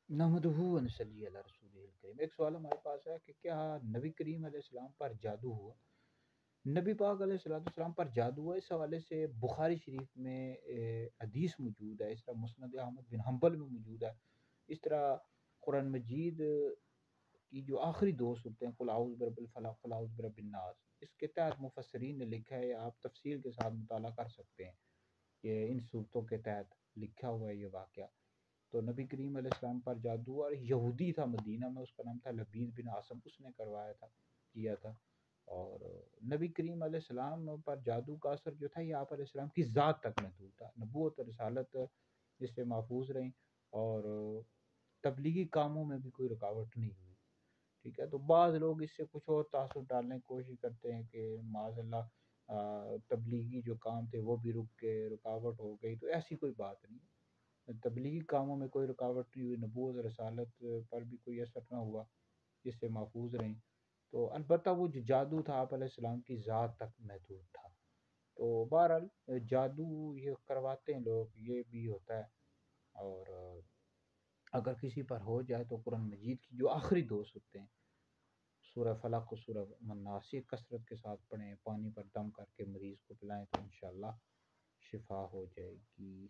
نحمدہ و نصلی علی رسولہ الکریم۔ ایک سوال ہمارے پاس ہے کہ کیا نبی کریم علیہ السلام پر جادو ہوا؟ نبی پاک علیہ السلام پر جادو ہوا، اس حوالے سے بخاری شریف میں حدیث موجود ہے، اس طرح مسند احمد بن حنبل میں موجود ہے، اس طرح قرآن مجید کی جو آخری دو صورتیں قل اعوذ برب الفلق قل اعوذ برب الناس، اس کے تحت مفسرین نے لکھا ہے، آپ تفصیل کے ساتھ مطالعہ کر سکتے ہیں کہ ان صورتوں کے تحت لکھا ہوا ہے یہ واقعہ۔ تو نبی کریم علیہ السلام پر جادو، اور یہودی تھا مدینہ میں، اس کا نام تھا لبید بن عاصم، اس نے کروایا تھا، کیا تھا۔ اور نبی کریم علیہ السلام پر جادو کا اثر جو تھا یہ آپ علیہ السلام کی ذات تک محدود تھا، نبوت اور رسالت جس سے محفوظ رہیں، اور تبلیغی کاموں میں بھی کوئی رکاوٹ نہیں ہوئی، ٹھیک ہے۔ تو بعض لوگ اس سے کچھ اور تاثر ڈالنے کی کوشش کرتے ہیں کہ معاذ اللہ تبلیغی جو کام تھے وہ بھی رک کے رکاوٹ ہو گئی، تو ایسی کوئی بات نہیں ہے، تبلیغی کاموں میں کوئی رکاوٹ نہیں ہوئی، نبوت اور رسالت پر بھی کوئی اثر نہ ہوا جس سے محفوظ رہیں۔ تو البتہ وہ جو جادو تھا آپ علیہ السلام کی ذات تک محدود تھا۔ تو بہرحال جادو یہ کرواتے ہیں لوگ، یہ بھی ہوتا ہے، اور اگر کسی پر ہو جائے تو قرآن مجید کی جو آخری دو صورتیں سورہ فلق و سورہ الناس کثرت کے ساتھ پڑھیں، پانی پر دم کر کے مریض کو پلائیں تو انشاءاللہ شفا ہو جائے گی۔